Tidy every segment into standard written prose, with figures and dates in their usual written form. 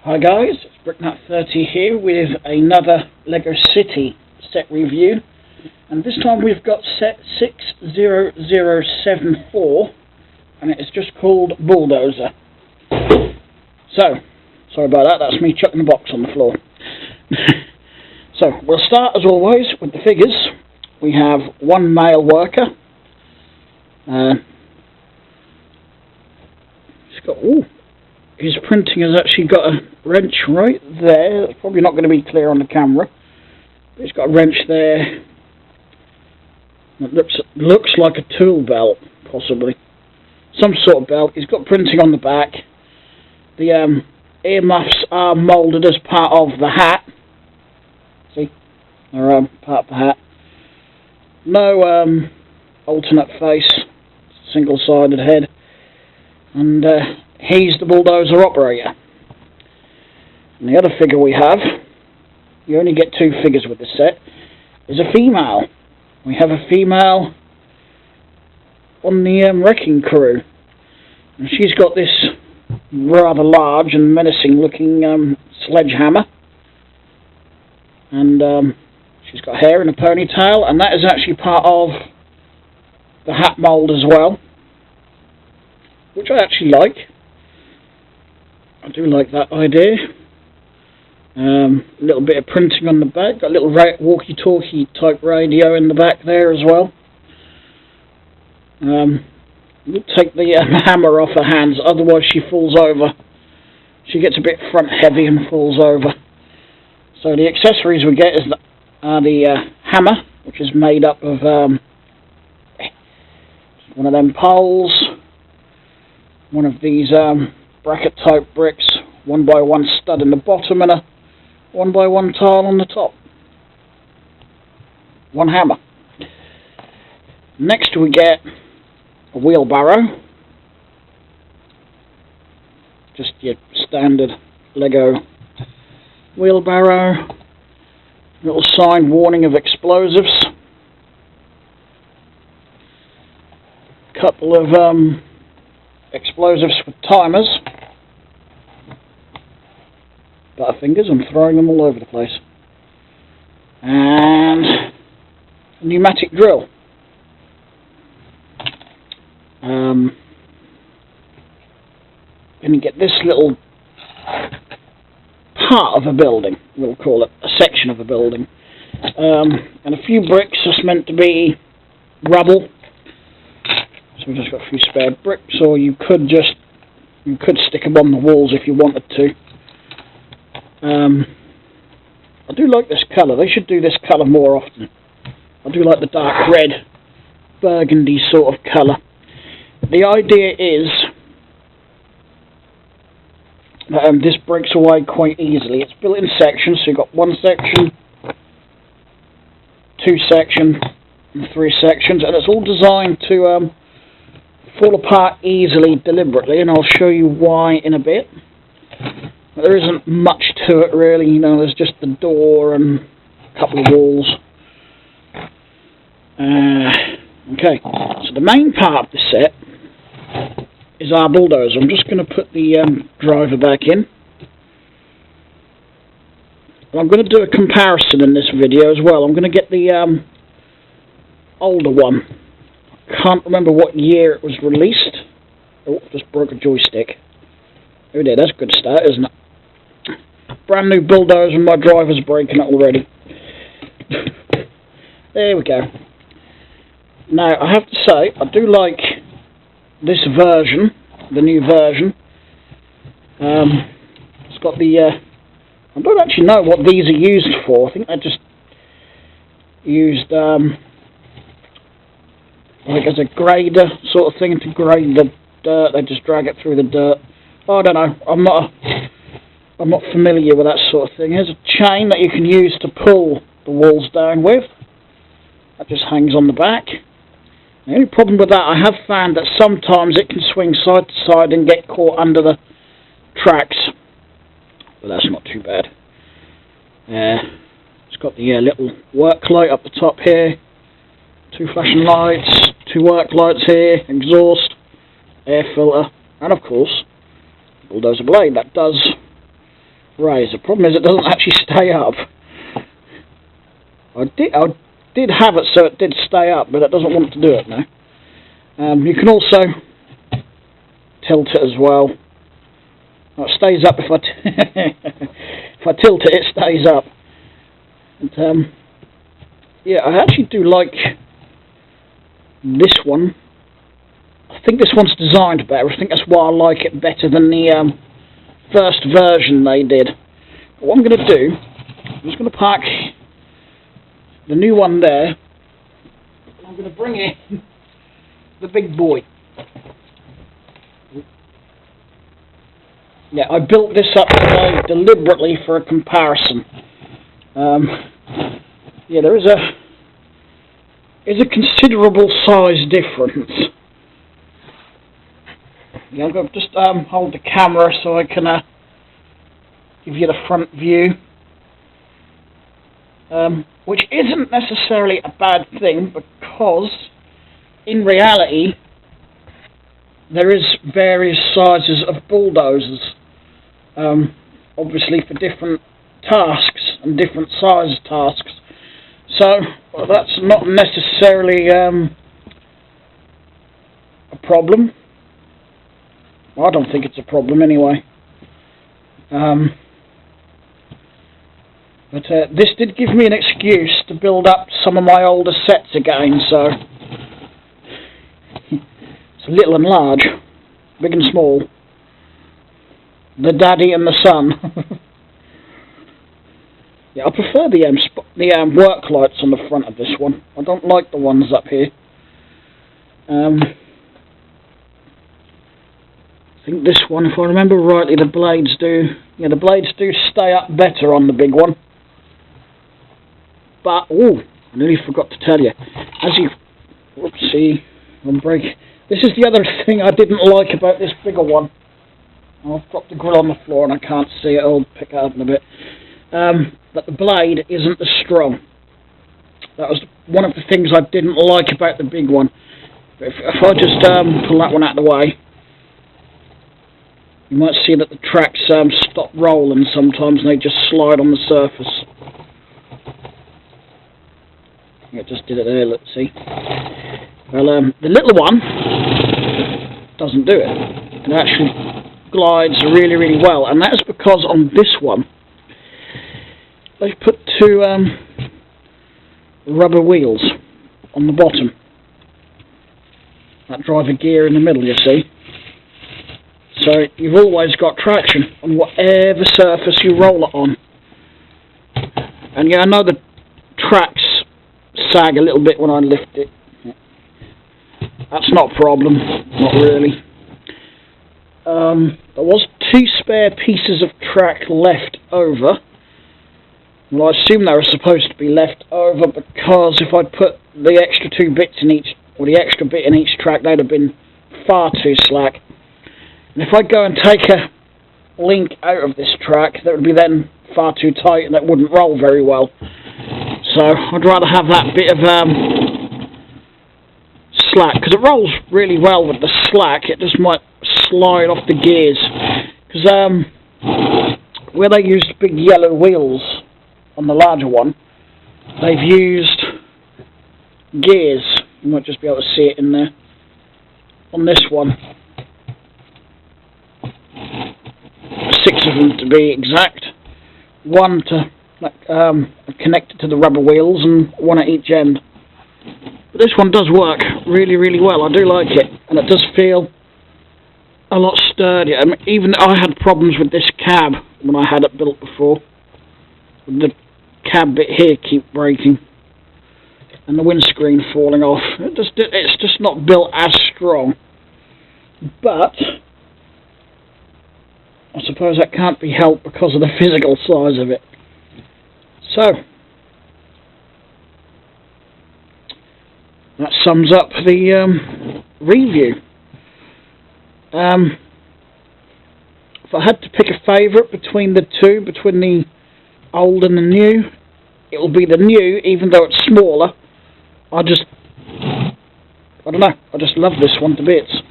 Hi guys, it's BrickNut30 here with another LEGO City set review, and this time we've got set 60074 and it's just called Bulldozer. So, sorry about that, that's me chucking the box on the floor. So, we'll start as always with the figures. We have one male worker. He's got, his printing has actually got a wrench right there. It's probably not going to be clear on the camera. But it's got a wrench there. It looks like a tool belt, possibly. Some sort of belt. He's got printing on the back. The earmuffs are moulded as part of the hat. See? They're part of the hat. No alternate face. Single-sided head. And he's the bulldozer operator. And the other figure we have, you only get two figures with the set, is a female. We have a female on the wrecking crew. And she's got this rather large and menacing looking sledgehammer. And she's got hair in a ponytail, and that is actually part of the hat mould as well, which I actually like. I do like that idea. A little bit of printing on the back. Got a little walkie-talkie type radio in the back there as well. We'll take the hammer off her hands, otherwise she falls over. She gets a bit front heavy and falls over. So the accessories we get is the hammer, which is made up of one of them poles, one of these bracket type bricks, 1x1 stud in the bottom, and a 1x1 tile on the top. One hammer. Next we get a wheelbarrow. Just your standard LEGO wheelbarrow. Little sign warning of explosives. Couple of explosives with timers. Butterfingers, I'm throwing them all over the place. And a pneumatic drill. Then you get this little part of a building, we'll call it, a section of a building. And a few bricks that's meant to be rubble. So we've just got a few spare bricks, or you could stick them on the walls if you wanted to. I do like this colour. They should do this colour more often. I do like the dark red, burgundy sort of colour. The idea is that this breaks away quite easily. It's built in sections, so you've got one section, two sections, and three sections, and it's all designed to fall apart easily, deliberately, and I'll show you why in a bit. But there isn't much to it really, you know, there's just the door and a couple of walls. Okay, so the main part of the set is our bulldozer. I'm just going to put the driver back in. And I'm going to do a comparison in this video as well. I'm going to get the older one. Can't remember what year it was released. Oh, just broke a joystick. Oh dear, that's a good start, isn't it? Brand new bulldozer and my driver's breaking it already. There we go. Now, I have to say, I do like this version, the new version. It's got the... I don't actually know what these are used for. I think they're just used... like as a grader sort of thing to grade the dirt. They just drag it through the dirt. Oh, I don't know. I'm not familiar with that sort of thing. Here's a chain that you can use to pull the walls down with. That just hangs on the back. The only problem with that, I have found that sometimes it can swing side to side and get caught under the tracks. But that's not too bad. It's got the little work light up the top here. Two flashing lights, two work lights here, exhaust, air filter, and of course, bulldozer blade. That does raise. The problem is it doesn't actually stay up. I did have it so it did stay up, but it doesn't want to do it now. You can also tilt it as well. It stays up if I if I tilt it, it stays up. And, yeah, I actually do like this one. I think this one's designed better. I think that's why I like it better than the first version they did. But what I'm going to do, I'm just going to park the new one there. I'm going to bring in the big boy. Yeah, I built this up today deliberately for a comparison. Yeah, there is a considerable size difference. Yeah, I'm going to just hold the camera so I can give you the front view. Which isn't necessarily a bad thing, because in reality there is various sizes of bulldozers, obviously for different tasks and different size tasks. So well, that's not necessarily a problem. Well, I don't think it's a problem anyway. But this did give me an excuse to build up some of my older sets again, so it's little and large, big and small, the daddy and the son. Yeah, I prefer the work lights on the front of this one. I don't like the ones up here. I think this one, if I remember rightly, the blades do stay up better on the big one. But, oh, I nearly forgot to tell you. Whoopsie, I'm breaking. This is the other thing I didn't like about this bigger one. I've dropped the grill on the floor and I can't see it. I'll pick it up in a bit. But the blade isn't as strong. That was one of the things I didn't like about the big one. But if I just pull that one out of the way, you might see that the tracks stop rolling sometimes and they just slide on the surface. I just did it there, let's see. Well, the little one doesn't do it. It actually glides really, really well, and that's because on this one they've put two rubber wheels on the bottom that drive a gear in the middle, you see. So you've always got traction on whatever surface you roll it on. And yeah, I know the tracks sag a little bit when I lift it. That's not a problem, not really. There was 2 spare pieces of track left over. Well, I assume they were supposed to be left over because if I'd put the extra 2 bits in each, or the extra bit in each track, they'd have been far too slack. And if I go and take a link out of this track, that would be then far too tight and that wouldn't roll very well. So I'd rather have that bit of slack, because it rolls really well with the slack. It just might slide off the gears, because where they used big yellow wheels on the larger one, they've used gears. You might just be able to see it in there on this one. 6 of them to be exact. 1 to connected to the rubber wheels and 1 at each end. But this one does work really, really well. I do like it, and it does feel a lot sturdier. I mean, even I had problems with this cab when I had it built before. The cab bit here keep breaking, and the windscreen falling off. It's just not built as strong. But I suppose that can't be helped because of the physical size of it. So that sums up the review. If I had to pick a favourite between the two, between the old and the new, it will be the new, even though it's smaller. I don't know, I just love this one to bits.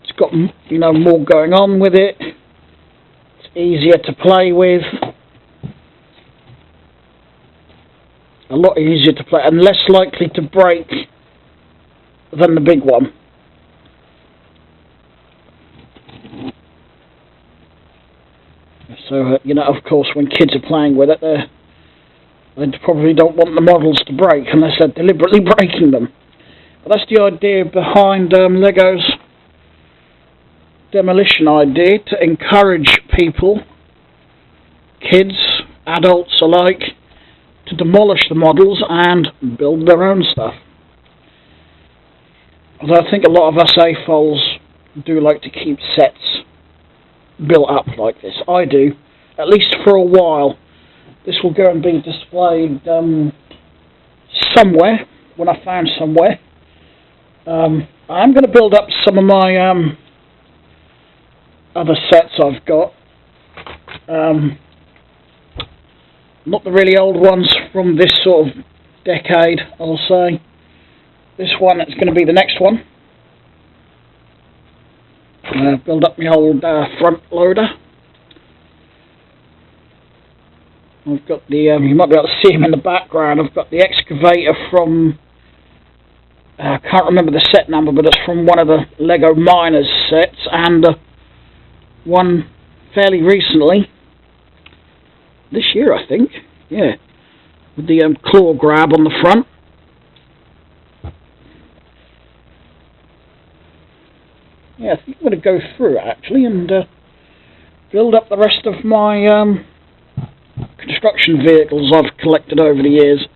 It's got, more going on with it. It's easier to play with. A lot easier to play and less likely to break than the big one. So, you know, of course, when kids are playing with it, they probably don't want the models to break unless they're deliberately breaking them. But that's the idea behind Lego's demolition idea, to encourage people, kids, adults alike, to demolish the models and build their own stuff. Although I think a lot of us AFOLs do like to keep sets built up like this. I do, at least for a while. This will go and be displayed somewhere, when I found somewhere. I'm going to build up some of my other sets I've got. Not the really old ones from this sort of decade, I'll say. This one is going to be the next one. Build up my old front loader. I've got the, you might be able to see him in the background, I've got the excavator from, I can't remember the set number, but it's from one of the Lego Miners sets, and one fairly recently, this year I think, yeah, with the claw grab on the front. Yeah, I think I'm going to go through actually and build up the rest of my construction vehicles I've collected over the years.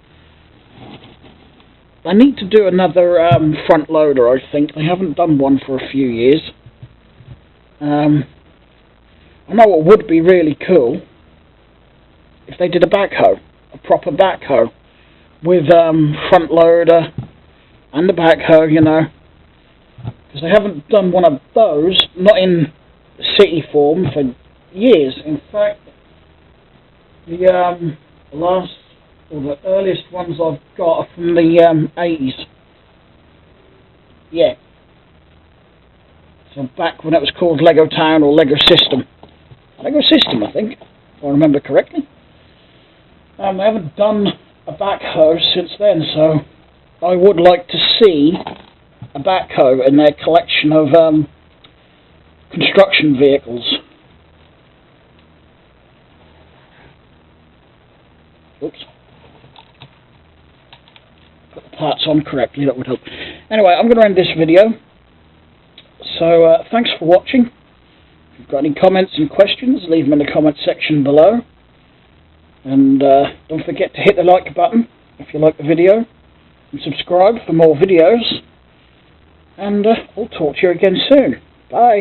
I need to do another front loader, I think. I haven't done one for a few years. I know what would be really cool if they did a backhoe, a proper backhoe, with front loader and the backhoe, you know. Because they haven't done one of those, not in city form, for years. In fact, the last, or the earliest ones I've got are from the 80s. Yeah. So back when it was called Lego Town or Lego System. Lego System, I think, if I remember correctly. They haven't done a backhoe since then, so I would like to see a backhoe in their collection of construction vehicles. Oops. Put the parts on correctly, that would help. Anyway, I'm going to end this video. So, thanks for watching. If you've got any comments and questions, leave them in the comment section below. And don't forget to hit the like button if you like the video. And subscribe for more videos. And I'll talk to you again soon. Bye.